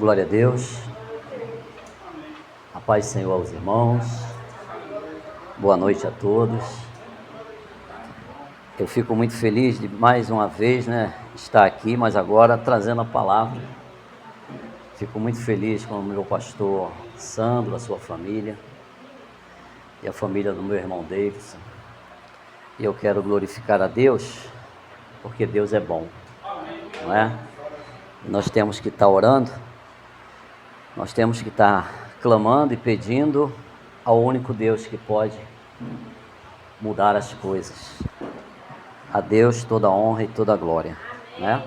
Glória a Deus. A paz do Senhor aos irmãos. Boa noite a todos. Eu fico muito feliz de mais uma vez, estar aqui, mas agora trazendo a palavra. Fico muito feliz com o meu pastor Sandro, a sua família e a família do meu irmão Davidson. E eu quero glorificar a Deus, porque Deus é bom, não é? Nós temos que estar orando, nós temos que estar clamando e pedindo ao único Deus que pode mudar as coisas. A Deus toda a honra e toda a glória, né?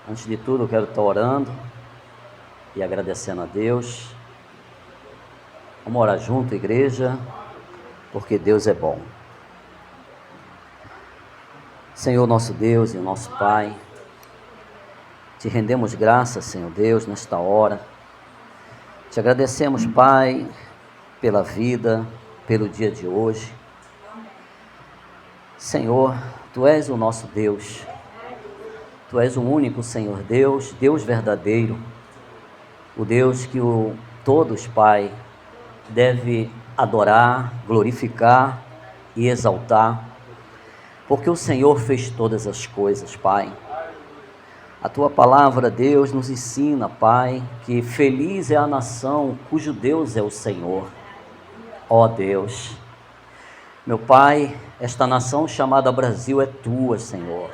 Antes de tudo, eu quero estar orando e agradecendo a Deus. Vamos orar junto, igreja, porque Deus é bom. Senhor nosso Deus e nosso Pai, te rendemos graças, Senhor Deus, nesta hora. Te agradecemos, Pai, pela vida, pelo dia de hoje. Senhor, Tu és o nosso Deus. Tu és o único Senhor Deus, Deus verdadeiro. O Deus que todos, Pai, deve adorar, glorificar e exaltar. Porque o Senhor fez todas as coisas, Pai. A Tua palavra, Deus, nos ensina, Pai, que feliz é a nação cujo Deus é o Senhor. Ó Deus, meu Pai, esta nação chamada Brasil é Tua, Senhor.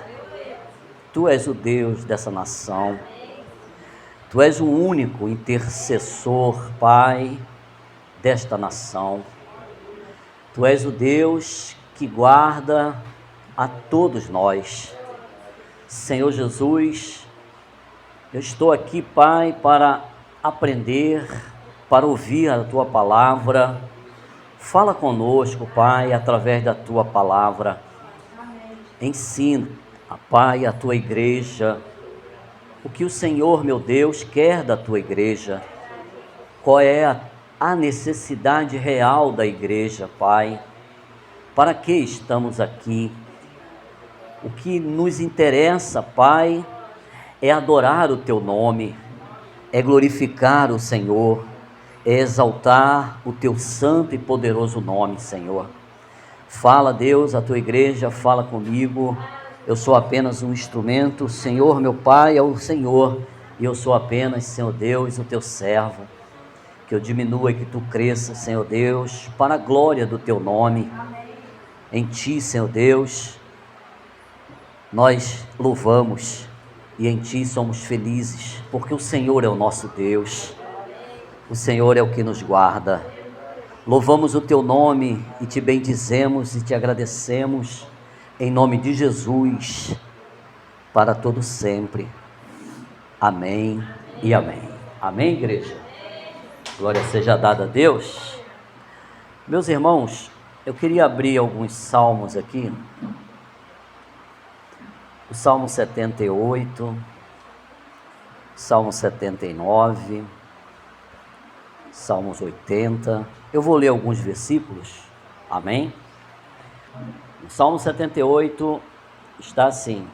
Tu és o Deus dessa nação. Tu és o único intercessor, Pai, desta nação. Tu és o Deus que guarda a todos nós. Senhor Jesus, eu estou aqui, Pai, para aprender, para ouvir a Tua palavra. Fala conosco, Pai, através da Tua palavra. Ensina, Pai, a Tua igreja, o que o Senhor, meu Deus, quer da Tua igreja. Qual é a necessidade real da igreja, Pai? Para que estamos aqui? O que nos interessa, Pai, é adorar o Teu nome, é glorificar o Senhor, é exaltar o Teu santo e poderoso nome, Senhor. Fala, Deus, a Tua igreja, fala comigo. Eu sou apenas um instrumento. Senhor, meu Pai, é o Senhor, e eu sou apenas, Senhor Deus, o Teu servo. Que eu diminua e que Tu cresça, Senhor Deus, para a glória do Teu nome. Em Ti, Senhor Deus, nós louvamos e em Ti somos felizes, porque o Senhor é o nosso Deus, o Senhor é o que nos guarda. Louvamos o Teu nome e Te bendizemos e Te agradecemos, em nome de Jesus, para todo sempre. Amém e amém. Amém, igreja? Glória seja dada a Deus. Meus irmãos, eu queria abrir alguns salmos aqui. O Salmo 78, Salmo 79, Salmos 80. Eu vou ler alguns versículos, amém? O Salmo 78 está assim: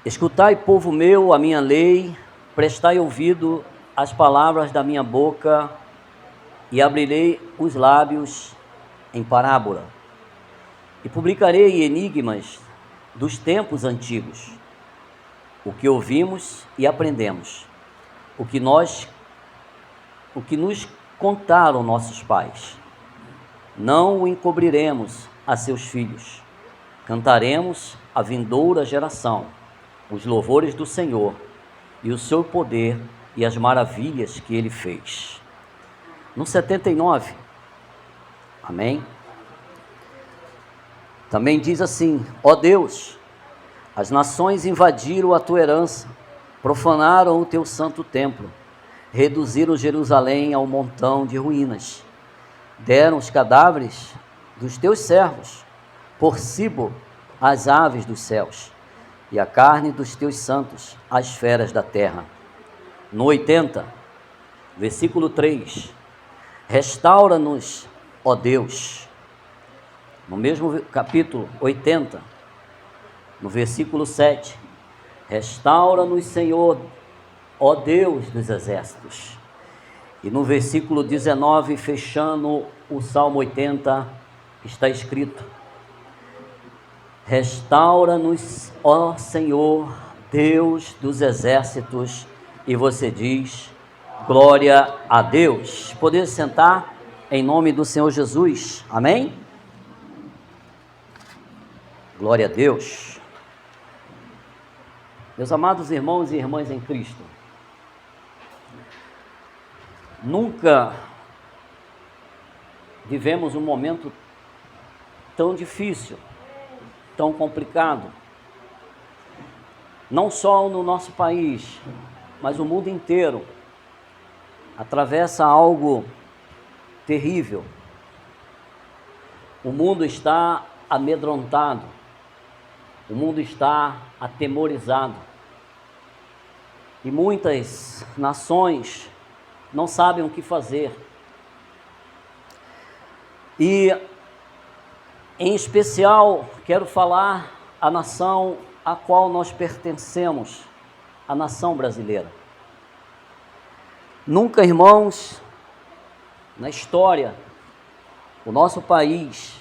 Escutai, povo meu, a minha lei, prestai ouvido às palavras da minha boca, e abrirei os lábios em parábola. E publicarei enigmas dos tempos antigos, o que ouvimos e aprendemos, o que nos contaram nossos pais. Não o encobriremos a seus filhos. Cantaremos à vindoura geração os louvores do Senhor e o seu poder e as maravilhas que Ele fez. No 79, amém? Também diz assim: ó Deus, as nações invadiram a Tua herança, profanaram o Teu santo templo, reduziram Jerusalém a um montão de ruínas, deram os cadáveres dos Teus servos por cibo às aves dos céus, e a carne dos Teus santos às feras da terra. No 80, versículo 3, restaura-nos, ó Deus. No mesmo capítulo 80, no versículo 7, Restaura-nos, Senhor, ó Deus dos exércitos. E no versículo 19, fechando o Salmo 80, está escrito: restaura-nos, ó Senhor, Deus dos exércitos. E você diz: glória a Deus. Poder sentar em nome do Senhor Jesus. Amém? Glória a Deus. Meus amados irmãos e irmãs em Cristo, nunca vivemos um momento tão difícil, tão complicado, não só no nosso país, mas o mundo inteiro atravessa algo terrível. O mundo está amedrontado, o mundo está atemorizado, e muitas nações não sabem o que fazer. E, em especial, quero falar a nação a qual nós pertencemos, a nação brasileira. Nunca, irmãos, na história, o nosso país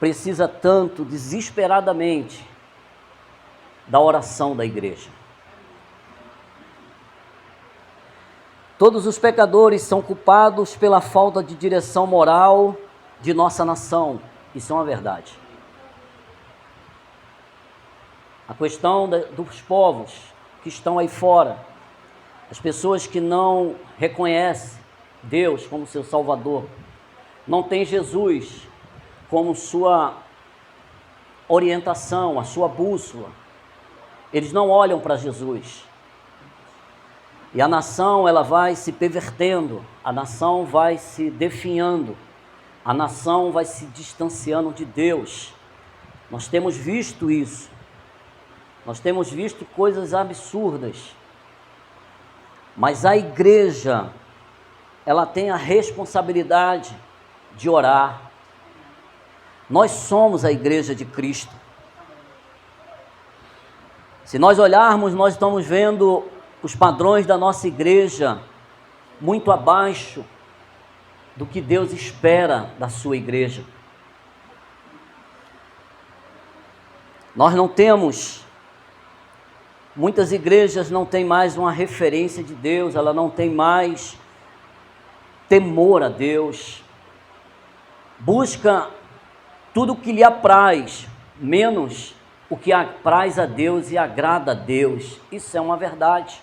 precisa tanto, desesperadamente, da oração da igreja. Todos os pecadores são culpados pela falta de direção moral de nossa nação. Isso é uma verdade. A questão dos povos que estão aí fora, as pessoas que não reconhecem Deus como seu Salvador, não têm Jesus como sua orientação, a sua bússola, eles não olham para Jesus. E a nação, ela vai se pervertendo, a nação vai se definhando, a nação vai se distanciando de Deus. Nós temos visto isso, nós temos visto coisas absurdas, mas a igreja, ela tem a responsabilidade de orar. Nós somos a igreja de Cristo. Se nós olharmos, nós estamos vendo os padrões da nossa igreja muito abaixo do que Deus espera da sua igreja. Nós não temos, muitas igrejas não têm mais uma referência de Deus, ela não tem mais temor a Deus, busca tudo o que lhe apraz, menos o que apraz a Deus e agrada a Deus. Isso é uma verdade.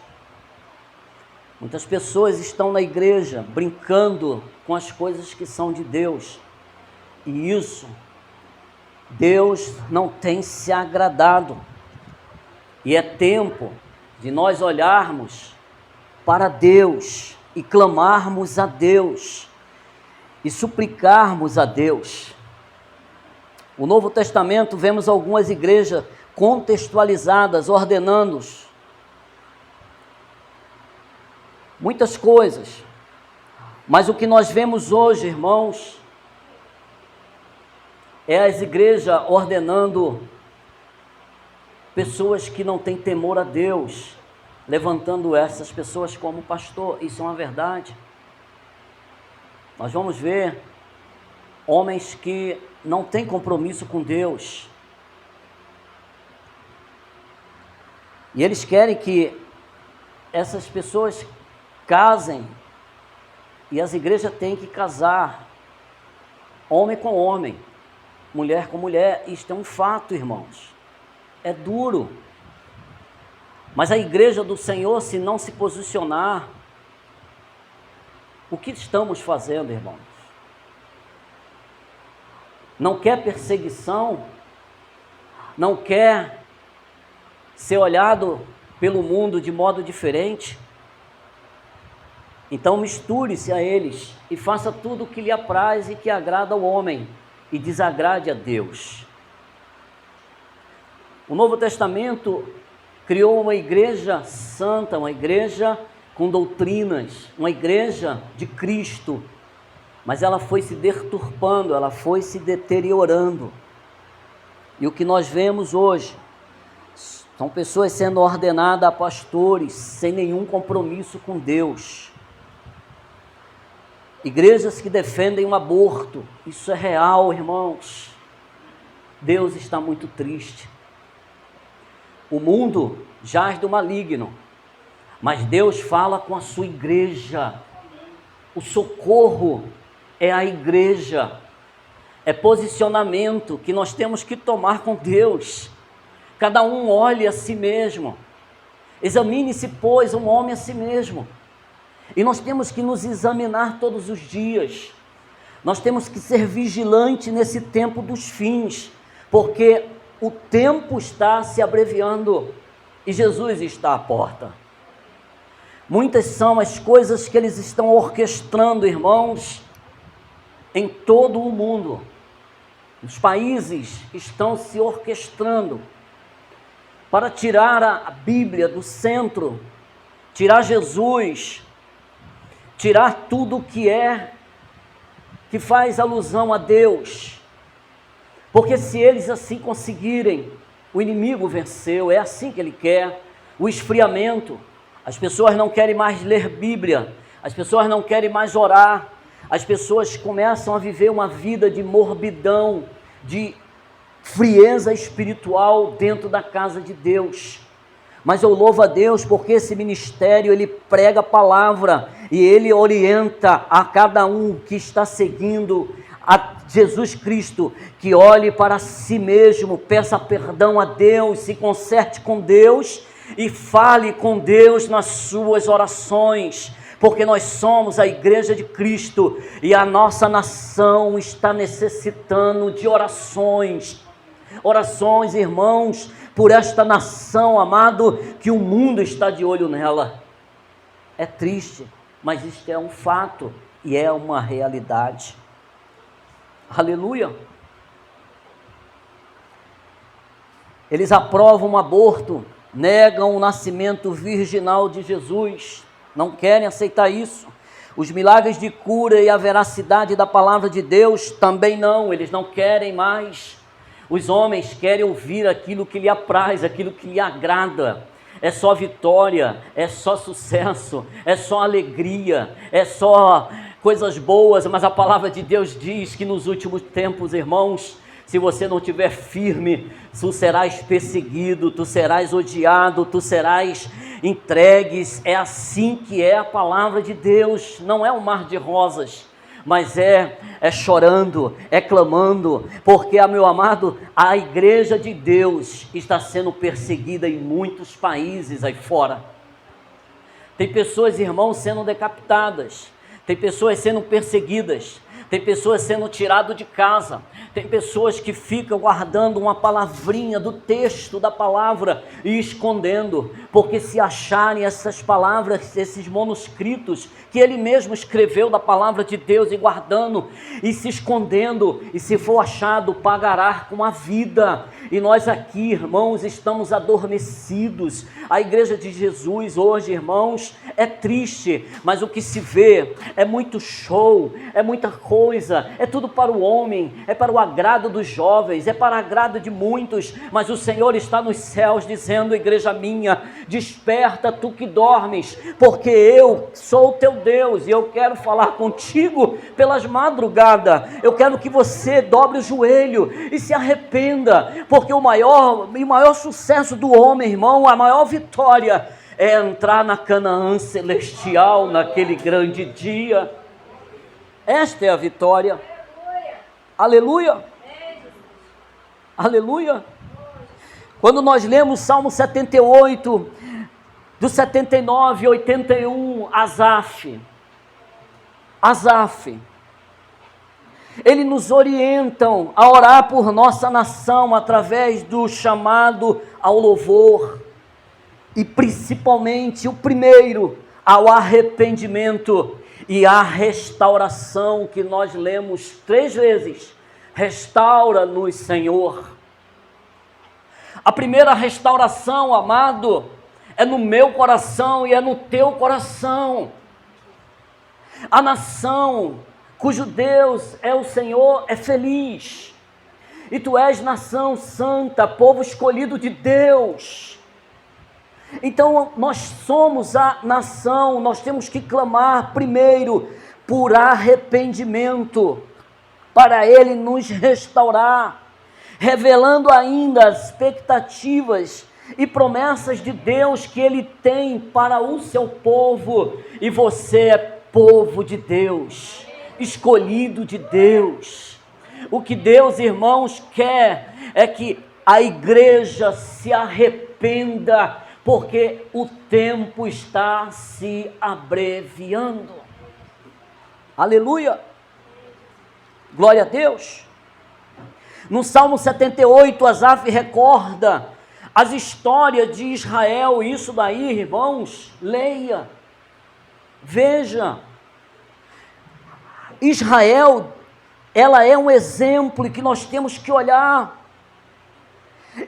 Muitas pessoas estão na igreja brincando com as coisas que são de Deus, e isso, Deus não tem se agradado. E é tempo de nós olharmos para Deus e clamarmos a Deus e suplicarmos a Deus. No Novo Testamento vemos algumas igrejas contextualizadas, ordenando muitas coisas, mas o que nós vemos hoje, irmãos, é as igrejas ordenando pessoas que não têm temor a Deus, levantando essas pessoas como pastor. Isso é uma verdade. Nós vamos ver homens que não têm compromisso com Deus, e eles querem que essas pessoas casem, e as igrejas têm que casar, homem com homem, mulher com mulher. Isto é um fato, irmãos, é duro, mas a igreja do Senhor, se não se posicionar, o que estamos fazendo, irmãos? Não quer perseguição, não quer ser olhado pelo mundo de modo diferente? Então misture-se a eles e faça tudo o que lhe apraz e que agrada ao homem e desagrade a Deus. O Novo Testamento criou uma igreja santa, uma igreja com doutrinas, uma igreja de Cristo, mas ela foi se deturpando, ela foi se deteriorando. E o que nós vemos hoje, São pessoas sendo ordenadas a pastores, sem nenhum compromisso com Deus. Igrejas que defendem o aborto. Isso é real, irmãos. Deus está muito triste. O mundo jaz do maligno, mas Deus fala com a sua igreja. O socorro é a igreja. É posicionamento que nós temos que tomar com Deus. Cada um olhe a si mesmo. Examine-se, pois, um homem a si mesmo. E nós temos que nos examinar todos os dias. Nós temos que ser vigilantes nesse tempo dos fins, porque o tempo está se abreviando e Jesus está à porta. Muitas são as coisas que eles estão orquestrando, irmãos, em todo o mundo. Os países estão se orquestrando para tirar a Bíblia do centro, tirar Jesus, tirar tudo que faz alusão a Deus. Porque se eles assim conseguirem, o inimigo venceu, é assim que ele quer. O esfriamento, as pessoas não querem mais ler Bíblia, as pessoas não querem mais orar, as pessoas começam a viver uma vida de morbidão, de frieza espiritual dentro da casa de Deus. Mas eu louvo a Deus porque esse ministério, ele prega a palavra e ele orienta a cada um que está seguindo a Jesus Cristo, que olhe para si mesmo, peça perdão a Deus, se conserte com Deus e fale com Deus nas suas orações, porque nós somos a igreja de Cristo e a nossa nação está necessitando de orações, irmãos, por esta nação, amado, que o mundo está de olho nela. É triste, mas isto é um fato e é uma realidade. Aleluia. Eles aprovam o aborto, negam o nascimento virginal de Jesus, não querem aceitar isso. Os milagres de cura e a veracidade da palavra de Deus também não, eles não querem mais. Os homens querem ouvir aquilo que lhe apraz, aquilo que lhe agrada. É só vitória, é só sucesso, é só alegria, é só coisas boas, mas a palavra de Deus diz que nos últimos tempos, irmãos, se você não estiver firme, tu serás perseguido, tu serás odiado, tu serás entregues. É assim que é a palavra de Deus, não é um mar de rosas, mas é chorando, é clamando, porque, meu amado, a igreja de Deus está sendo perseguida em muitos países aí fora. Tem pessoas, irmãos, sendo decapitadas, tem pessoas sendo perseguidas, tem pessoas sendo tiradas de casa, tem pessoas que ficam guardando uma palavrinha do texto da palavra e escondendo, porque se acharem essas palavras, esses manuscritos que ele mesmo escreveu da palavra de Deus e guardando e se escondendo, e se for achado, pagará com a vida. E nós aqui, irmãos, estamos adormecidos. A igreja de Jesus hoje, irmãos, é triste, mas o que se vê é muito show, é muita coisa, é tudo para o homem, é para o agrado dos jovens, é para o agrado de muitos, mas o Senhor está nos céus dizendo: igreja minha, desperta tu que dormes, porque eu sou o teu Deus e eu quero falar contigo pelas madrugadas. Eu quero que você dobre o joelho e se arrependa, porque o maior sucesso do homem, irmão, a maior vitória é entrar na Canaã celestial naquele grande dia. Esta é a vitória. Aleluia. Aleluia. Quando nós lemos Salmo 78, do 79, 81, Asaf, eles nos orientam a orar por nossa nação através do chamado ao louvor e principalmente o primeiro, ao arrependimento e à restauração, que nós lemos 3 vezes: restaura-nos, Senhor. A primeira restauração, amado, é no meu coração e é no teu coração. A nação cujo Deus é o Senhor é feliz, e tu és nação santa, povo escolhido de Deus. Então nós somos a nação, nós temos que clamar primeiro por arrependimento, para Ele nos restaurar, revelando ainda as expectativas e promessas de Deus que Ele tem para o seu povo. E você é povo de Deus, escolhido de Deus. O que Deus, irmãos, quer é que a igreja se arrependa, porque o tempo está se abreviando. Aleluia! Glória a Deus! No Salmo 78, Asaf recorda as histórias de Israel. Isso daí, irmãos, leia, veja. Israel, ela é um exemplo que nós temos que olhar.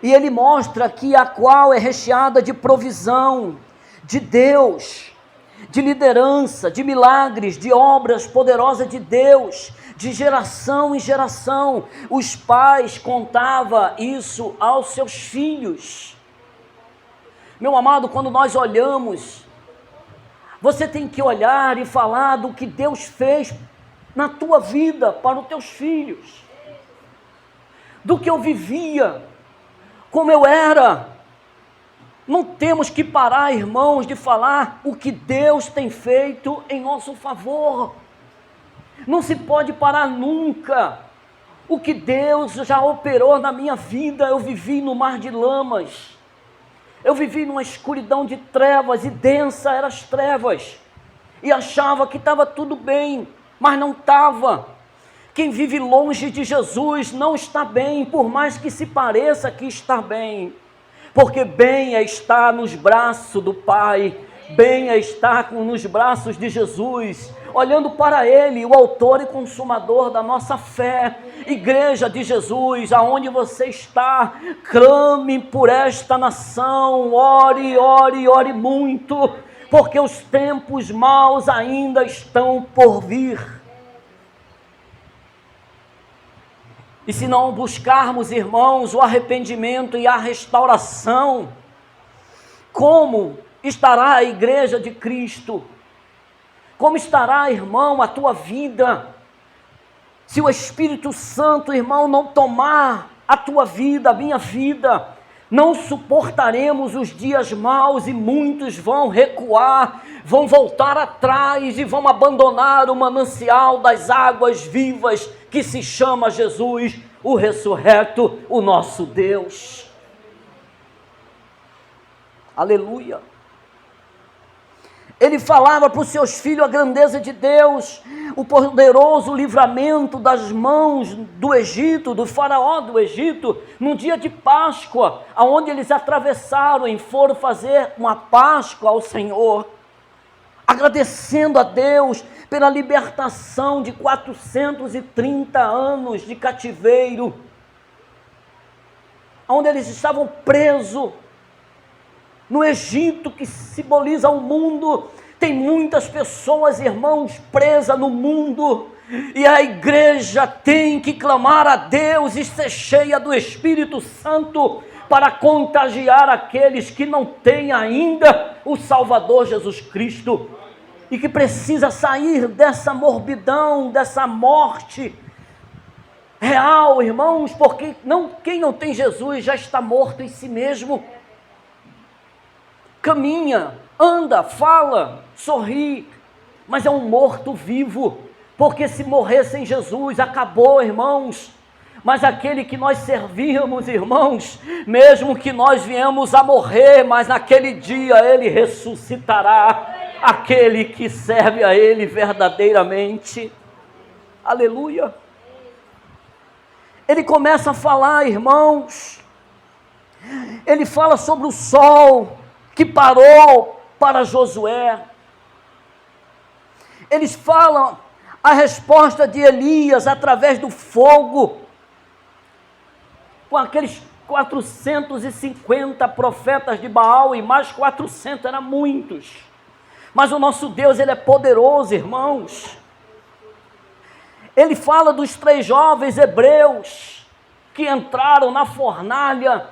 E ele mostra que a qual é recheada de provisão, de Deus, de liderança, de milagres, de obras poderosas de Deus, de geração em geração. Os pais contavam isso aos seus filhos. Meu amado, quando nós olhamos, você tem que olhar e falar do que Deus fez na tua vida para os teus filhos, do que eu vivia, como eu era. Não temos que parar, irmãos, de falar o que Deus tem feito em nosso favor. Não se pode parar nunca. O que Deus já operou na minha vida. Eu vivi no mar de lamas, eu vivi numa escuridão de trevas, e densa eram as trevas, e achava que estava tudo bem, mas não estava. Quem vive longe de Jesus não está bem, por mais que se pareça que está bem, porque bem é estar nos braços do Pai, bem é estar nos braços de Jesus, olhando para Ele, o autor e consumador da nossa fé. Igreja de Jesus, aonde você está, clame por esta nação, ore, ore, ore muito, porque os tempos maus ainda estão por vir. E se não buscarmos, irmãos, o arrependimento e a restauração, como estará a igreja de Cristo? Como estará, irmão, a tua vida? Se o Espírito Santo, irmão, não tomar a tua vida, a minha vida, não suportaremos os dias maus, e muitos vão recuar, vão voltar atrás e vão abandonar o manancial das águas vivas que se chama Jesus, o ressurreto, o nosso Deus. Aleluia! Ele falava para os seus filhos a grandeza de Deus, o poderoso livramento das mãos do Egito, do faraó do Egito, no dia de Páscoa, aonde eles atravessaram e foram fazer uma Páscoa ao Senhor, agradecendo a Deus pela libertação de 430 anos de cativeiro, onde eles estavam presos no Egito, que simboliza o mundo. Tem muitas pessoas, irmãos, presas no mundo, e a igreja tem que clamar a Deus e ser cheia do Espírito Santo para contagiar aqueles que não têm ainda o Salvador Jesus Cristo, e que precisa sair dessa morbidão, dessa morte real, irmãos, porque quem não tem Jesus já está morto em si mesmo. Caminha, anda, fala, sorri, mas é um morto vivo, porque se morrer sem Jesus, acabou, irmãos. Mas aquele que nós servimos, irmãos, mesmo que nós viemos a morrer, mas naquele dia Ele ressuscitará, aquele que serve a Ele verdadeiramente. Aleluia! Ele começa a falar, irmãos, ele fala sobre o sol que parou para Josué. Eles falam a resposta de Elias através do fogo, com aqueles 450 profetas de Baal, e mais 400, eram muitos. Mas o nosso Deus, Ele é poderoso, irmãos. Ele fala dos 3 jovens hebreus que entraram na fornalha,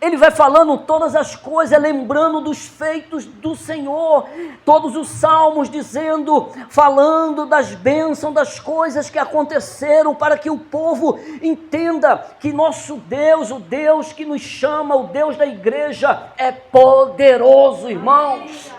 Ele vai falando todas as coisas, lembrando dos feitos do Senhor, todos os salmos dizendo, falando das bênçãos, das coisas que aconteceram, para que o povo entenda que nosso Deus, o Deus que nos chama, o Deus da igreja, é poderoso, irmãos.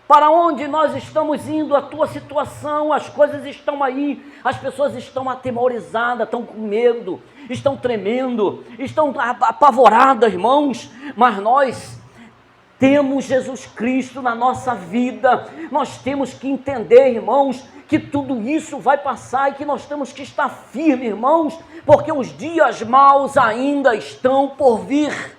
Para onde nós estamos indo, a tua situação, as coisas estão aí, as pessoas estão atemorizadas, estão com medo, estão tremendo, estão apavoradas, irmãos, mas nós temos Jesus Cristo na nossa vida, nós temos que entender, irmãos, que tudo isso vai passar e que nós temos que estar firmes, irmãos, porque os dias maus ainda estão por vir.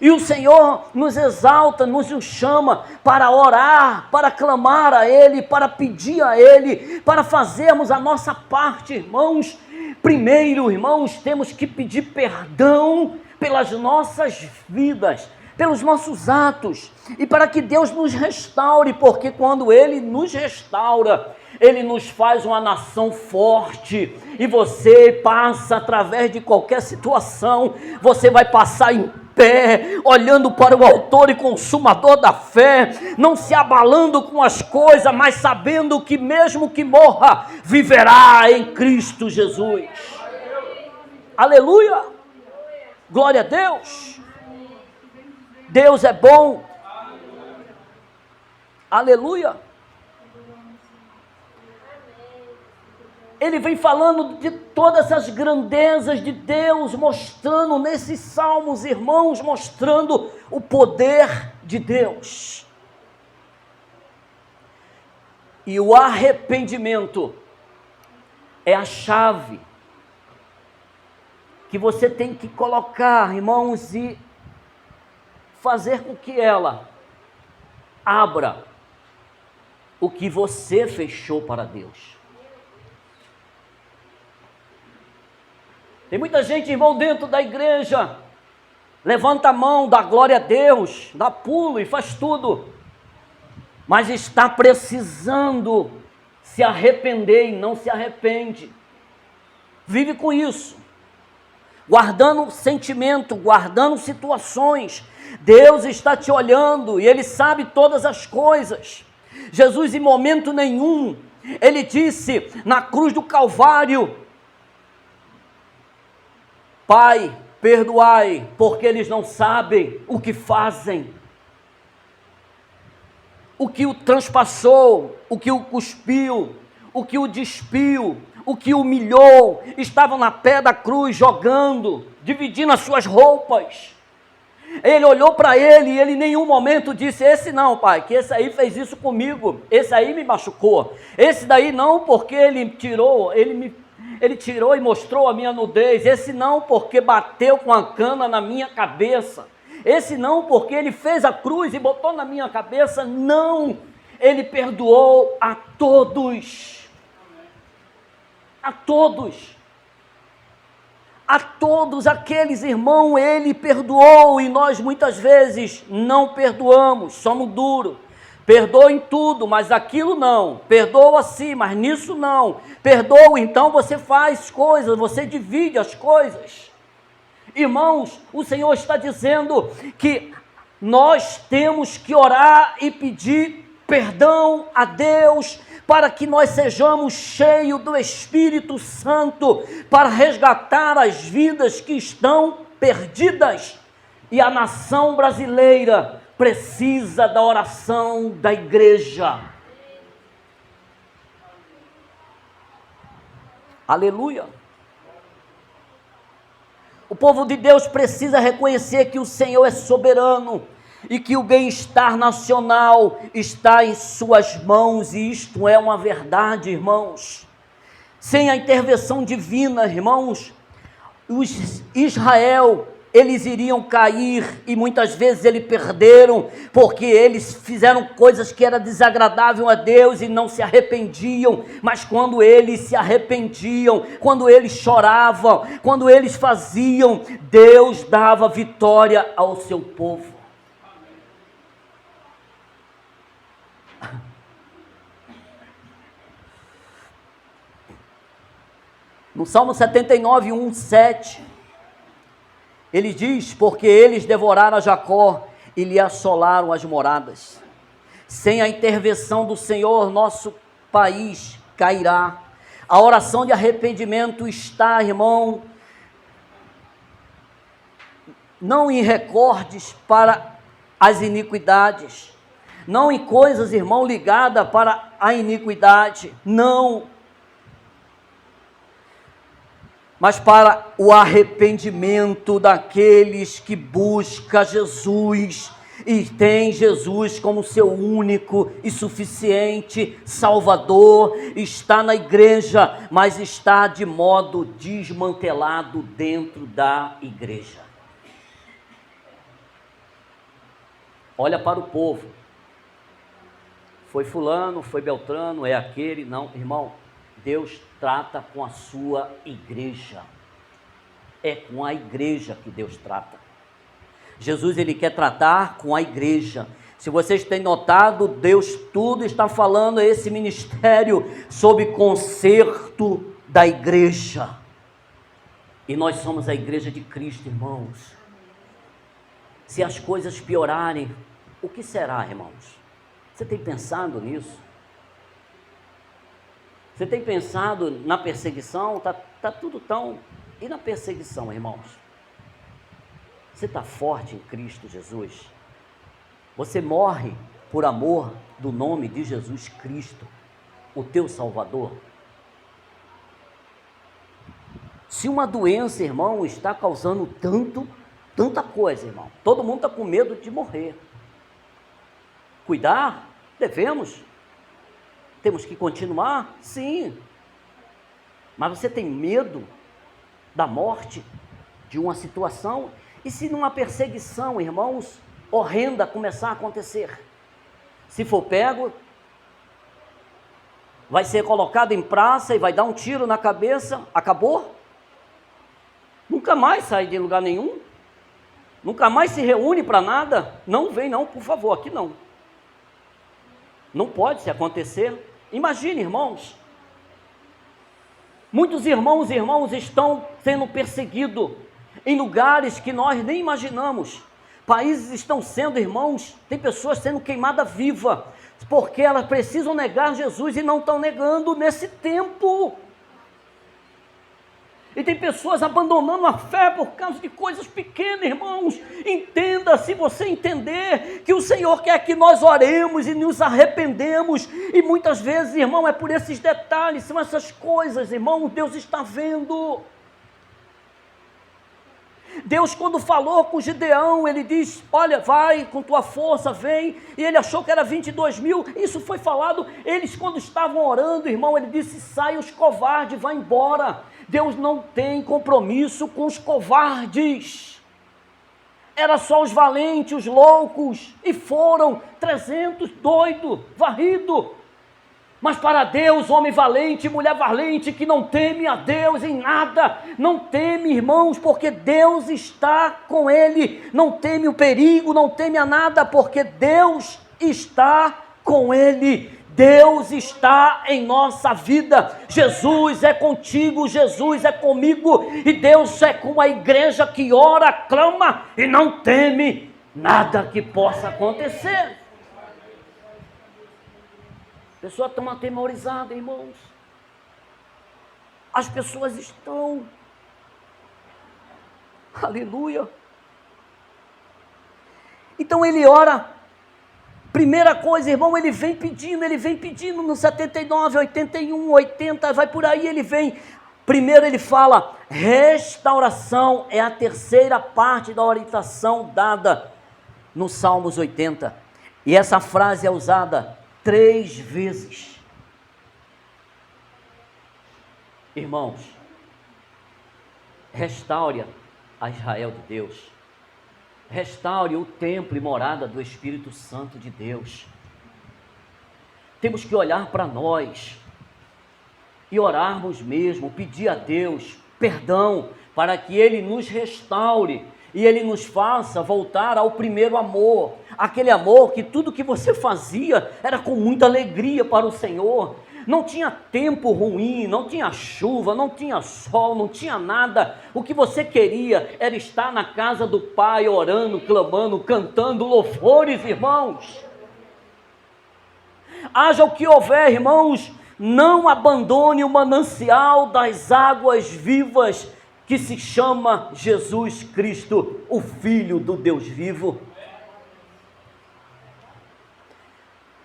E o Senhor nos exalta, nos chama para orar, para clamar a Ele, para pedir a Ele, para fazermos a nossa parte, irmãos. Primeiro, irmãos, temos que pedir perdão pelas nossas vidas, pelos nossos atos, e para que Deus nos restaure, porque quando Ele nos restaura, Ele nos faz uma nação forte, e você passa através de qualquer situação, você vai passar em pé, olhando para o autor e consumador da fé, não se abalando com as coisas, mas sabendo que mesmo que morra, viverá em Cristo Jesus. Aleluia! Glória a Deus! Deus é bom. Aleluia! Ele vem falando de todas as grandezas de Deus, mostrando nesses salmos, irmãos, mostrando o poder de Deus. E o arrependimento é a chave que você tem que colocar, irmãos, e fazer com que ela abra o que você fechou para Deus. Tem muita gente, irmão, dentro da igreja, levanta a mão, dá glória a Deus, dá pulo e faz tudo, mas está precisando se arrepender e não se arrepende. Vive com isso, guardando sentimento, guardando situações. Deus está te olhando e Ele sabe todas as coisas. Jesus, em momento nenhum, Ele disse na cruz do Calvário: Pai, perdoai, porque eles não sabem o que fazem. O que o transpassou, o que o cuspiu, o que o despiu, o que o humilhou, estavam na pé da cruz jogando, dividindo as suas roupas. Ele olhou para ele e ele em nenhum momento disse: esse não, pai, que esse aí fez isso comigo, esse aí me machucou, esse daí não, porque ele tirou e mostrou a minha nudez, esse não porque bateu com a cana na minha cabeça, esse não porque ele fez a cruz e botou na minha cabeça. Não, ele perdoou a todos, a todos aqueles, irmão, ele perdoou, e nós muitas vezes não perdoamos, somos duros. Perdoa em tudo, mas aquilo não. Perdoa sim, mas nisso não. Perdoa, então você faz coisas, você divide as coisas. Irmãos, o Senhor está dizendo que nós temos que orar e pedir perdão a Deus, para que nós sejamos cheios do Espírito Santo, para resgatar as vidas que estão perdidas. E a nação brasileira precisa da oração da igreja. Aleluia! O povo de Deus precisa reconhecer que o Senhor é soberano e que o bem-estar nacional está em suas mãos, e isto é uma verdade, irmãos. Sem a intervenção divina, irmãos, Israel, eles iriam cair, e muitas vezes eles perderam, porque eles fizeram coisas que eram desagradáveis a Deus e não se arrependiam. Mas quando eles se arrependiam, quando eles choravam, quando eles faziam, Deus dava vitória ao seu povo. No Salmo 79, 1, 7, Ele diz, porque eles devoraram a Jacó e lhe assolaram as moradas. Sem a intervenção do Senhor, nosso país cairá. A oração de arrependimento está, irmão, não em recordes para as iniquidades, não em coisas, irmão, ligadas para a iniquidade, não, mas para o arrependimento daqueles que buscam Jesus e tem Jesus como seu único e suficiente Salvador, está na igreja, mas está de modo desmantelado dentro da igreja. Olha para o povo, foi fulano, foi Beltrano, é aquele, não, irmão, Deus trata com a sua igreja, é com a igreja que Deus trata. Jesus, ele quer tratar com a igreja. Se vocês têm notado, Deus tudo está falando esse ministério sobre conserto da igreja, e nós somos a igreja de Cristo, irmãos. Se as coisas piorarem, o que será, irmãos? Você tem pensado nisso? Você tem pensado na perseguição? Tá tudo tão... E na perseguição, irmãos? Você está forte em Cristo Jesus? Você morre por amor do nome de Jesus Cristo, o teu Salvador? Se uma doença, irmão, está causando tanta coisa, irmão, todo mundo está com medo de morrer. Cuidar? Devemos. Temos que continuar? Sim. Mas você tem medo da morte, de uma situação? E se numa perseguição, irmãos, horrenda começar a acontecer? Se for pego, vai ser colocado em praça e vai dar um tiro na cabeça, acabou? Nunca mais sai de lugar nenhum? Nunca mais se reúne para nada? Não vem não, por favor, aqui não. Não pode se acontecer. Imagine, irmãos, muitos irmãos e irmãs estão sendo perseguidos em lugares que nós nem imaginamos. Países estão sendo, irmãos, tem pessoas sendo queimadas vivas, porque elas precisam negar Jesus e não estão negando nesse tempo. E tem pessoas abandonando a fé por causa de coisas pequenas, irmãos. Entenda, se você entender que o Senhor quer que nós oremos e nos arrependemos, e muitas vezes, irmão, é por esses detalhes, são essas coisas, irmão, Deus está vendo. Deus, quando falou com Gideão, ele diz, olha, vai com tua força, vem, e ele achou que era 22 mil, isso foi falado, eles quando estavam orando, irmão, ele disse, sai os covardes, vai embora. Deus não tem compromisso com os covardes, era só os valentes, os loucos, e foram 300 doidos, varridos. Mas para Deus, homem valente, mulher valente, que não teme a Deus em nada, não teme, irmãos, porque Deus está com ele, não teme o perigo, não teme a nada, porque Deus está com ele, Deus está em nossa vida, Jesus é contigo, Jesus é comigo, e Deus é com a igreja que ora, clama e não teme nada que possa acontecer. As pessoas estão atemorizadas, irmãos. As pessoas estão. Aleluia. Então ele ora. Primeira coisa, irmão, ele vem pedindo no 79, 81, 80, vai por aí, ele vem. Primeiro ele fala, restauração é a terceira parte da orientação dada no Salmos 80. E essa frase é usada 3 vezes. Irmãos, restaure a Israel de Deus, restaure o templo e morada do Espírito Santo de Deus. Temos que olhar para nós e orarmos mesmo, pedir a Deus perdão para que Ele nos restaure e Ele nos faça voltar ao primeiro amor, aquele amor que tudo que você fazia era com muita alegria para o Senhor. Não tinha tempo ruim, não tinha chuva, não tinha sol, não tinha nada. O que você queria era estar na casa do Pai, orando, clamando, cantando louvores, irmãos. Haja o que houver, irmãos, não abandone o manancial das águas vivas que se chama Jesus Cristo, o Filho do Deus vivo.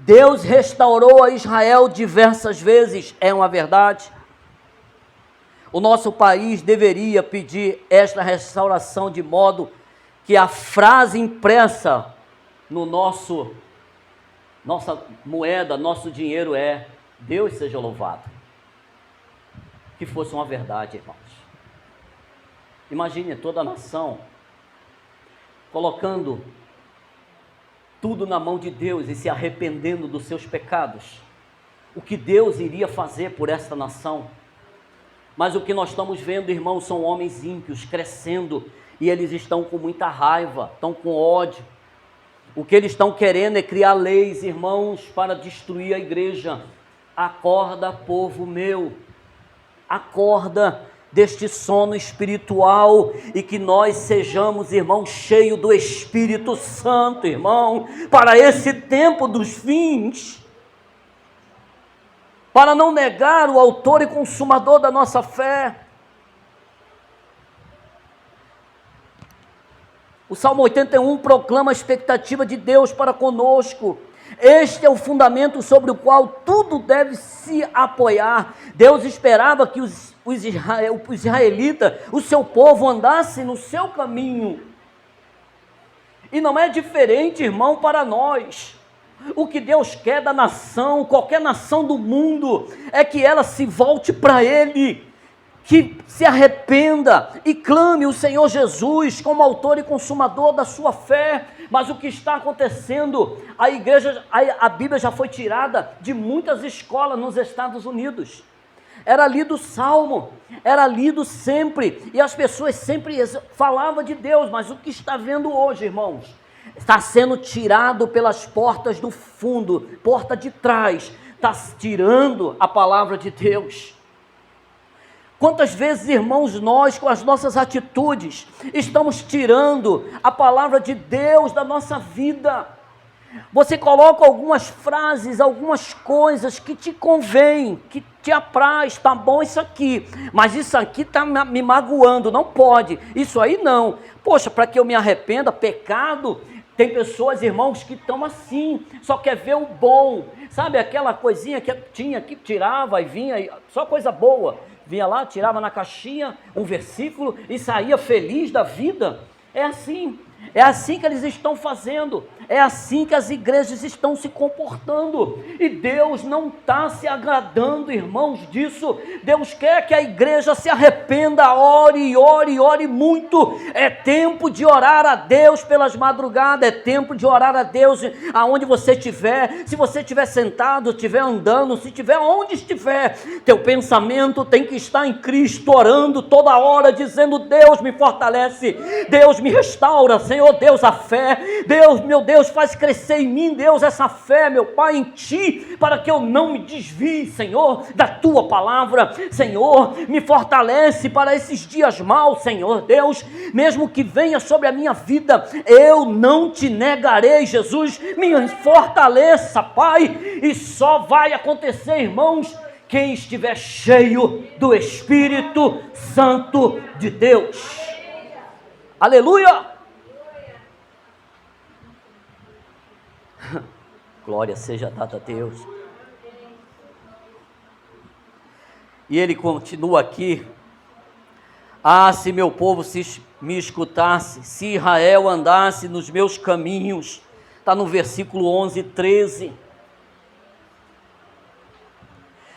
Deus restaurou a Israel diversas vezes, é uma verdade. O nosso país deveria pedir esta restauração de modo que a frase impressa no nossa moeda, nosso dinheiro é: Deus seja louvado. Que fosse uma verdade, irmãos. Imagine toda a nação colocando tudo na mão de Deus e se arrependendo dos seus pecados. O que Deus iria fazer por esta nação? Mas o que nós estamos vendo, irmãos, são homens ímpios crescendo e eles estão com muita raiva, estão com ódio. O que eles estão querendo é criar leis, irmãos, para destruir a igreja. Acorda, povo meu, acorda deste sono espiritual e que nós sejamos, irmão, cheios do Espírito Santo, irmão, para esse tempo dos fins, para não negar o autor e consumador da nossa fé. O Salmo 81 proclama a expectativa de Deus para conosco. Este é o fundamento sobre o qual tudo deve se apoiar. Deus esperava que os israelitas, o seu povo, andasse no seu caminho. E não é diferente, irmão, para nós. O que Deus quer da nação, qualquer nação do mundo, é que ela se volte para Ele, que se arrependa e clame o Senhor Jesus como autor e consumador da sua fé. Mas o que está acontecendo? A igreja, a Bíblia já foi tirada de muitas escolas nos Estados Unidos. Era lido Salmo, era lido sempre, e as pessoas sempre falavam de Deus, mas o que está vendo hoje, irmãos? Está sendo tirado pelas portas do fundo, porta de trás, está tirando a palavra de Deus. Quantas vezes, irmãos, nós, com as nossas atitudes, estamos tirando a palavra de Deus da nossa vida? Você coloca algumas frases, algumas coisas que te convém, que te apraz, está bom isso aqui, mas isso aqui está me magoando, não pode, isso aí não. Poxa, para que eu me arrependa, pecado. Tem pessoas, irmãos, que estão assim, só quer ver o bom, sabe aquela coisinha que tinha, que tirava e vinha, só coisa boa, vinha lá, tirava na caixinha um versículo e saía feliz da vida. É assim que eles estão fazendo, é assim que as igrejas estão se comportando, e Deus não está se agradando, irmãos, disso. Deus quer que a igreja se arrependa, ore, ore, ore muito. É tempo de orar a Deus pelas madrugadas, é tempo de orar a Deus aonde você estiver. Se você estiver sentado, estiver andando, se estiver onde estiver, teu pensamento tem que estar em Cristo, orando toda hora, dizendo: Deus me fortalece, Deus me restaura, Senhor Deus, a fé, Deus, meu Deus, faz crescer em mim, Deus, essa fé, meu Pai, em Ti, para que eu não me desvie, Senhor, da Tua palavra. Senhor, me fortalece para esses dias maus, Senhor Deus, mesmo que venha sobre a minha vida, eu não Te negarei, Jesus, me fortaleça, Pai, e só vai acontecer, irmãos, quem estiver cheio do Espírito Santo de Deus. Aleluia! Glória seja dada a Deus. E ele continua aqui: ah, se meu povo me escutasse, se Israel andasse nos meus caminhos. Está no versículo 11, 13.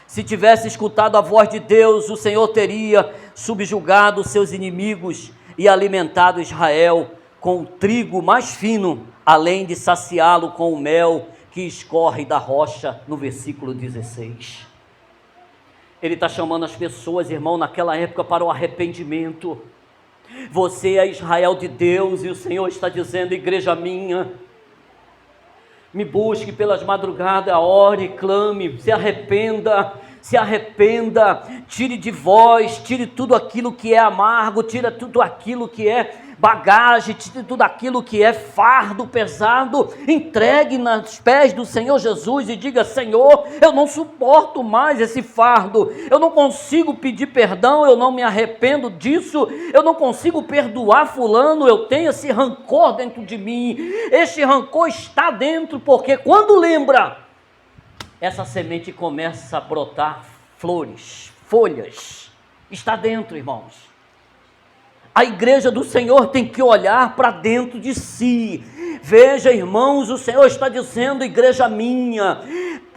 Se tivesse escutado a voz de Deus, o Senhor teria subjugado seus inimigos e alimentado Israel com o trigo mais fino, além de saciá-lo com o mel que escorre da rocha, no versículo 16. Ele está chamando as pessoas, irmão, naquela época para o arrependimento. Você é Israel de Deus e o Senhor está dizendo: igreja minha, Me busque pelas madrugadas, ore, clame, se arrependa, tire de vós, tire tudo aquilo que é amargo, tire tudo aquilo que é bagagem, tire tudo aquilo que é fardo pesado, entregue nos pés do Senhor Jesus e diga: Senhor, eu não suporto mais esse fardo, eu não consigo pedir perdão, eu não me arrependo disso, eu não consigo perdoar fulano, eu tenho esse rancor dentro de mim, este rancor está dentro, porque quando lembra, essa semente começa a brotar flores, folhas, está dentro, irmãos. A igreja do Senhor tem que olhar para dentro de si. Veja, irmãos, o Senhor está dizendo: igreja minha,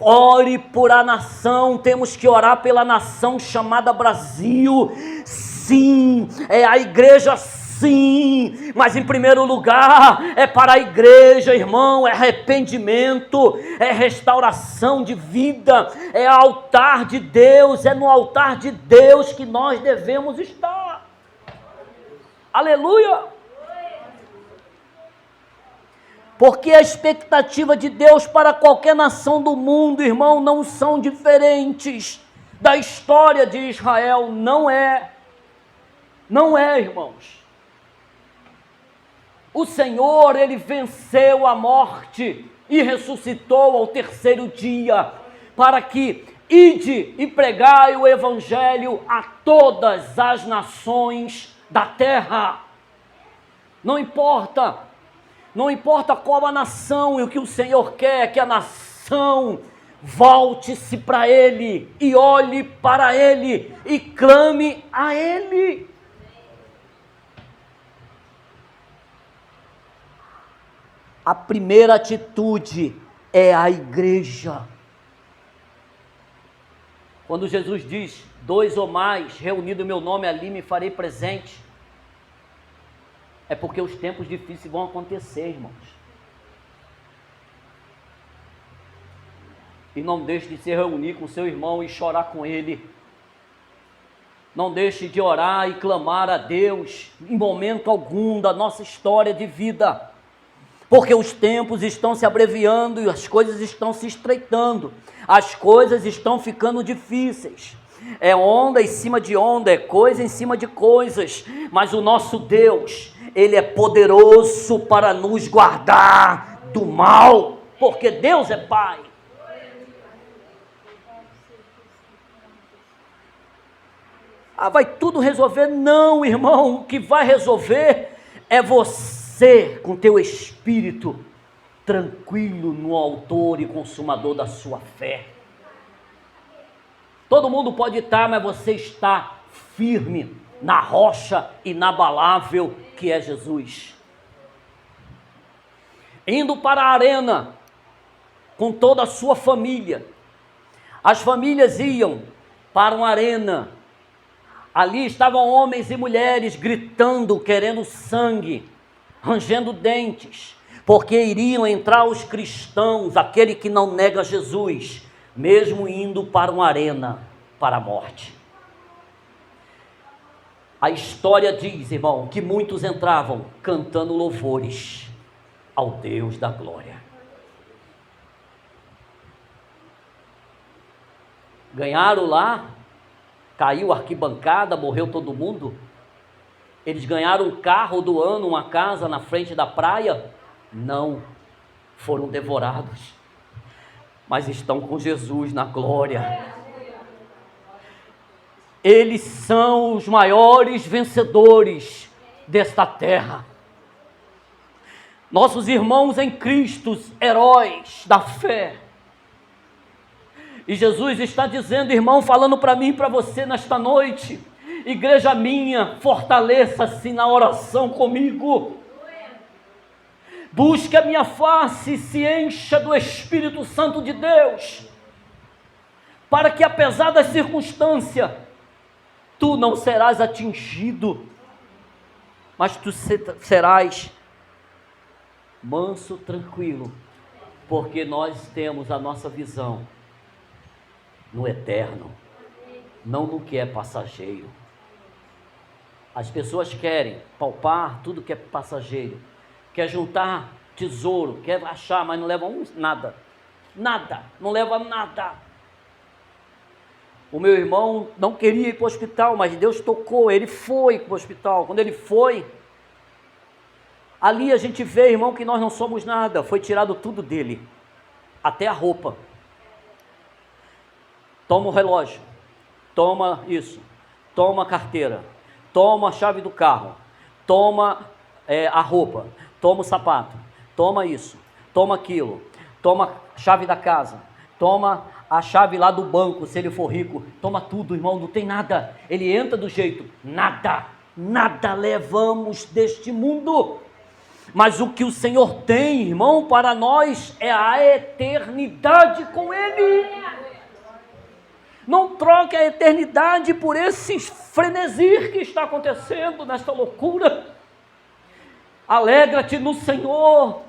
ore por a nação, temos que orar pela nação chamada Brasil. Sim, é a igreja, sim, mas em primeiro lugar é para a igreja, irmão, é arrependimento, é restauração de vida, é altar de Deus, é no altar de Deus que nós devemos estar. Aleluia! Porque a expectativa de Deus para qualquer nação do mundo, irmão, não são diferentes da história de Israel, não é, irmãos. O Senhor, Ele venceu a morte e ressuscitou ao terceiro dia, para que ide e pregai o evangelho a todas as nações da terra. Não importa qual a nação, e o que o Senhor quer é que a nação volte-se para Ele, e olhe para Ele, e clame a Ele. A primeira atitude é a igreja. Quando Jesus diz: 2 ou mais reunidos em meu nome, ali me farei presente, é porque os tempos difíceis vão acontecer, irmãos. E não deixe de se reunir com seu irmão e chorar com ele. Não deixe de orar e clamar a Deus em momento algum da nossa história de vida, porque os tempos estão se abreviando e as coisas estão se estreitando, as coisas estão ficando difíceis. É onda em cima de onda, é coisa em cima de coisas, mas o nosso Deus, Ele é poderoso para nos guardar do mal, porque Deus é Pai. Vai tudo resolver? Não, irmão, o que vai resolver é você com teu espírito tranquilo no autor e consumador da sua fé. Todo mundo pode estar, mas você está firme na rocha inabalável que é Jesus. Indo para a arena com toda a sua família. As famílias iam para uma arena. Ali estavam homens e mulheres gritando, querendo sangue, rangendo dentes, porque iriam entrar os cristãos, aquele que não nega Jesus, mesmo indo para uma arena, para a morte. A história diz, irmão, que muitos entravam cantando louvores ao Deus da glória. Ganharam lá, caiu a arquibancada, morreu todo mundo. Eles ganharam um carro do ano, uma casa na frente da praia? Não, foram devorados, mas estão com Jesus na glória. Eles são os maiores vencedores desta terra. Nossos irmãos em Cristo, heróis da fé. E Jesus está dizendo, irmão, falando para mim e para você nesta noite: igreja minha, fortaleça-se na oração comigo. Busque a minha face e se encha do Espírito Santo de Deus, para que apesar das circunstâncias, tu não serás atingido, mas tu serás manso, tranquilo, porque nós temos a nossa visão no eterno, não no que é passageiro. As pessoas querem palpar tudo que é passageiro, quer juntar tesouro, quer achar, mas não leva nada. Nada, não leva nada. O meu irmão não queria ir para o hospital, mas Deus tocou, ele foi para o hospital. Quando ele foi, ali a gente vê, irmão, que nós não somos nada. Foi tirado tudo dele, até a roupa. Toma o relógio, toma isso, toma a carteira, toma a chave do carro, toma a roupa, toma o sapato, toma isso, toma aquilo, toma a chave da casa, toma a chave lá do banco, se ele for rico, toma tudo, irmão, não tem nada. Ele entra do jeito, nada levamos deste mundo. Mas o que o Senhor tem, irmão, para nós é a eternidade com Ele. Não troque a eternidade por esse frenesi que está acontecendo, nesta loucura. Alegra-te no Senhor,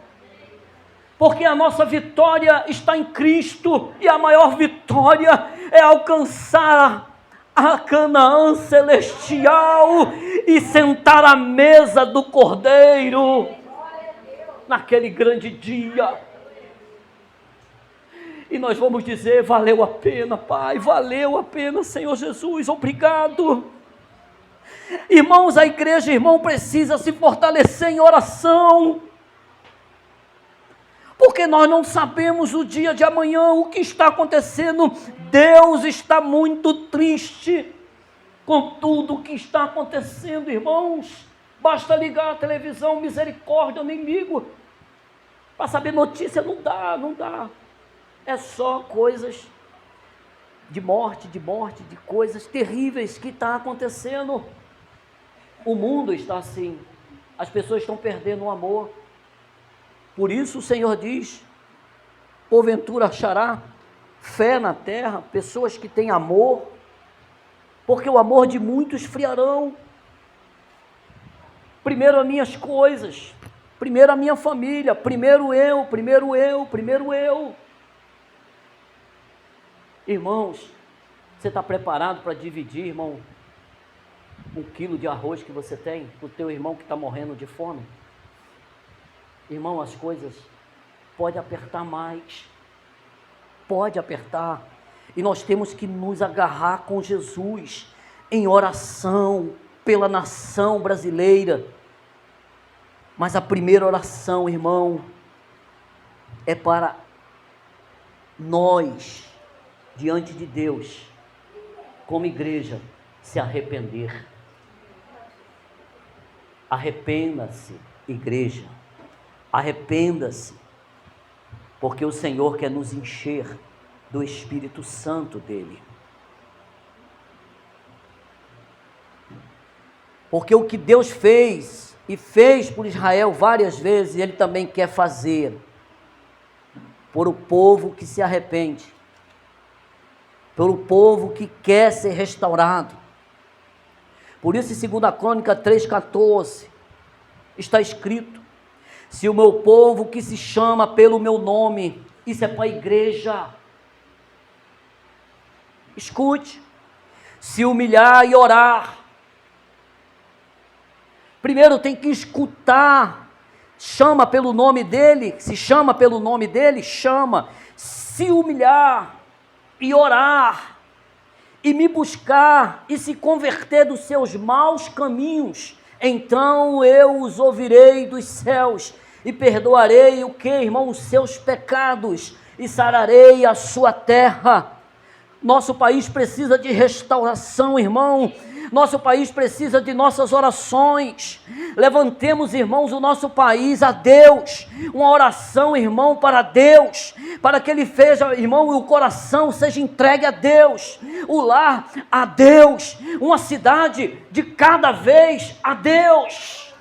porque a nossa vitória está em Cristo, e a maior vitória é alcançar a Canaã celestial e sentar à mesa do Cordeiro naquele grande dia. E nós vamos dizer: valeu a pena, Pai, valeu a pena, Senhor Jesus, obrigado. Irmãos, a igreja, irmão, precisa se fortalecer em oração, porque nós não sabemos o dia de amanhã, o que está acontecendo. Deus está muito triste com tudo o que está acontecendo, irmãos. Basta ligar a televisão, misericórdia, eu nem ligo. Para saber notícia, não dá. É só coisas de morte, de coisas terríveis que está acontecendo. O mundo está assim, as pessoas estão perdendo o amor. Por isso o Senhor diz: porventura achará fé na terra, pessoas que têm amor, porque o amor de muitos esfriarão. Primeiro as minhas coisas, primeiro a minha família, primeiro eu. Irmãos, você está preparado para dividir, irmão, 1 quilo de arroz que você tem para o teu irmão que está morrendo de fome? Irmão, as coisas podem apertar mais, pode apertar, e nós temos que nos agarrar com Jesus em oração pela nação brasileira. Mas a primeira oração, irmão, é para nós, diante de Deus, como igreja, se arrepender. Arrependa-se, igreja. Arrependa-se, porque o Senhor quer nos encher do Espírito Santo dele. Porque o que Deus fez, e fez por Israel várias vezes, Ele também quer fazer por o povo que se arrepende, pelo povo que quer ser restaurado. Por isso, em 2 Crônica 3,14, está escrito: se o meu povo que se chama pelo meu nome, isso é para a igreja, escute, se humilhar e orar. Primeiro tem que escutar, chama pelo nome dele, se chama pelo nome dele, chama, se humilhar e orar, e me buscar, e se converter dos seus maus caminhos, então eu os ouvirei dos céus, e perdoarei o que, irmão? Os seus pecados, e sararei a sua terra. Nosso país precisa de restauração, irmão. Nosso país precisa de nossas orações. Levantemos, irmãos, o nosso país a Deus. Uma oração, irmão, para Deus, para que Ele veja, irmão, o coração seja entregue a Deus, o lar a Deus, uma cidade de cada vez a Deus.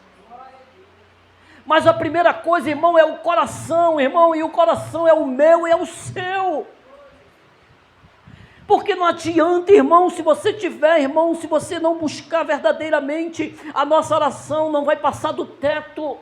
Mas a primeira coisa, irmão, é o coração, irmão, e o coração é o meu e é o seu. Porque não adianta, irmão, se você tiver, irmão, se você não buscar verdadeiramente, a nossa oração não vai passar do teto.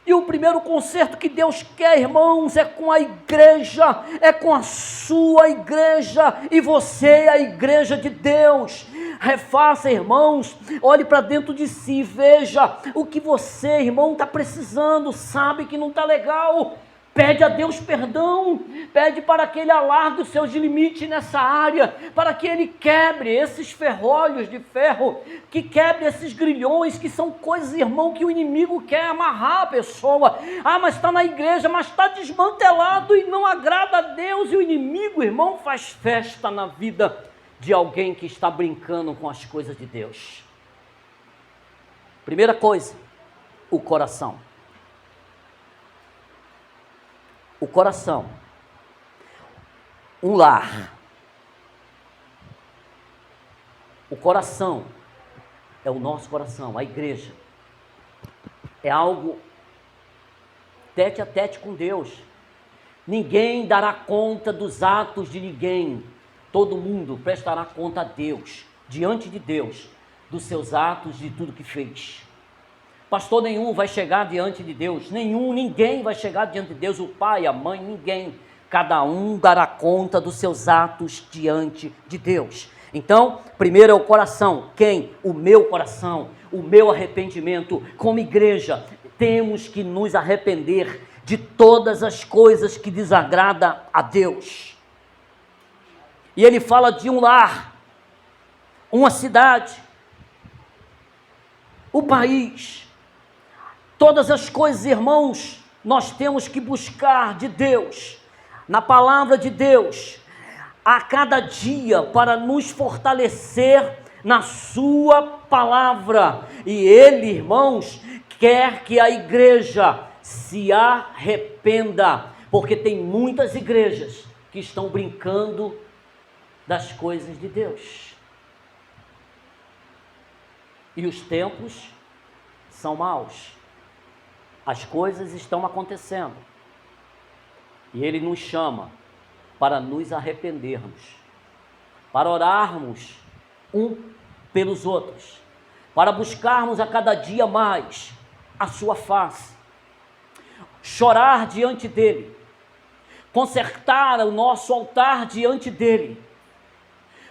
E o primeiro conserto que Deus quer, irmãos, é com a igreja, é com a sua igreja, e você é a igreja de Deus. Refaça, irmãos, olhe para dentro de si, veja o que você, irmão, está precisando, sabe que não está legal. Pede a Deus perdão, pede para que Ele alargue os seus limites nessa área, para que Ele quebre esses ferrolhos de ferro, que quebre esses grilhões, que são coisas, irmão, que o inimigo quer amarrar a pessoa. Ah, mas está na igreja, mas está desmantelado e não agrada a Deus, e o inimigo, irmão, faz festa na vida de alguém que está brincando com as coisas de Deus. Primeira coisa, o coração. O coração, um lar. O coração é o nosso coração, a igreja. É algo tete a tete com Deus. Ninguém dará conta dos atos de ninguém. Todo mundo prestará conta a Deus, diante de Deus, dos seus atos, de tudo que fez. Pastor nenhum vai chegar diante de Deus, ninguém vai chegar diante de Deus, o pai, a mãe, ninguém. Cada um dará conta dos seus atos diante de Deus. Então, primeiro é o coração. Quem? O meu coração, o meu arrependimento. Como igreja, temos que nos arrepender de todas as coisas que desagradam a Deus. E ele fala de um lar, uma cidade, o país. Todas as coisas, irmãos, nós temos que buscar de Deus, na palavra de Deus, a cada dia, para nos fortalecer na sua palavra. E Ele, irmãos, quer que a igreja se arrependa, porque tem muitas igrejas que estão brincando das coisas de Deus. E os tempos são maus. As coisas estão acontecendo. E Ele nos chama para nos arrependermos, para orarmos um pelos outros, para buscarmos a cada dia mais a sua face, chorar diante dEle, consertar o nosso altar diante dEle.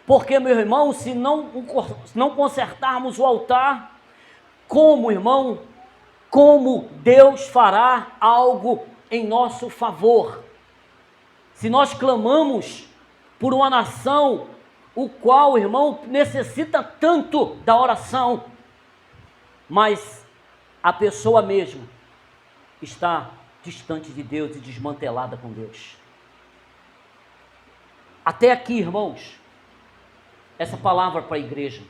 Porque, meu irmão, se não consertarmos o altar, como, irmão, como Deus fará algo em nosso favor? Se nós clamamos por uma nação, o qual, irmão, necessita tanto da oração, mas a pessoa mesmo está distante de Deus e desmantelada com Deus. Até aqui, irmãos, essa palavra para a igreja.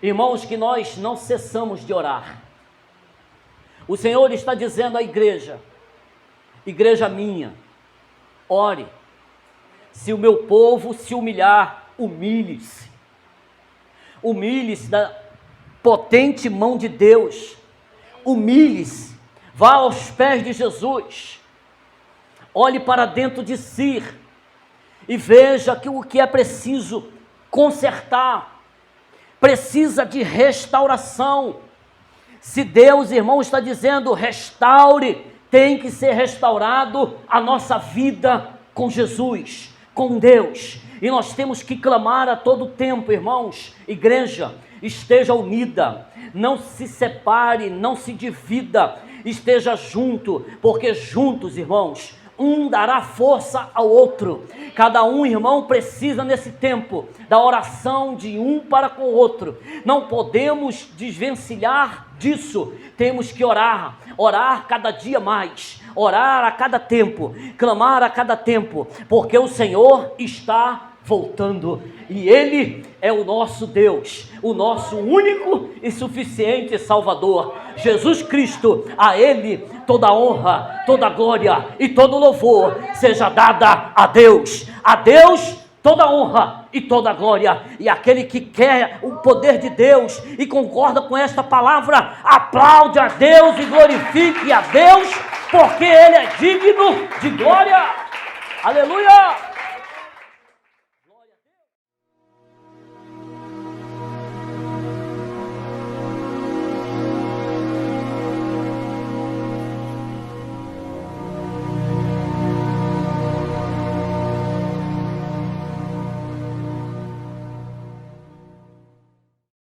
Irmãos, que nós não cessamos de orar. O Senhor está dizendo à igreja, igreja minha, ore. Se o meu povo se humilhar, humilhe-se. Humilhe-se da potente mão de Deus. Humilhe-se. Vá aos pés de Jesus. Olhe para dentro de si e veja que o que é preciso consertar. Precisa de restauração. Se Deus, irmão, está dizendo restaure, tem que ser restaurado a nossa vida com Jesus, com Deus. E nós temos que clamar a todo tempo, irmãos. Igreja, esteja unida, não se separe, não se divida, esteja junto, porque juntos, irmãos, um dará força ao outro. Cada um, irmão, precisa nesse tempo da oração de um para com o outro. Não podemos desvencilhar disso. Temos que orar cada dia mais, orar a cada tempo, clamar a cada tempo, porque o Senhor está voltando e Ele é o nosso Deus, o nosso único e suficiente Salvador, Jesus Cristo. A Ele toda honra, toda glória e todo louvor seja dada a Deus. A Deus toda honra e toda glória. E aquele que quer o poder de Deus e concorda com esta palavra, aplaude a Deus e glorifique a Deus, porque Ele é digno de glória. Aleluia!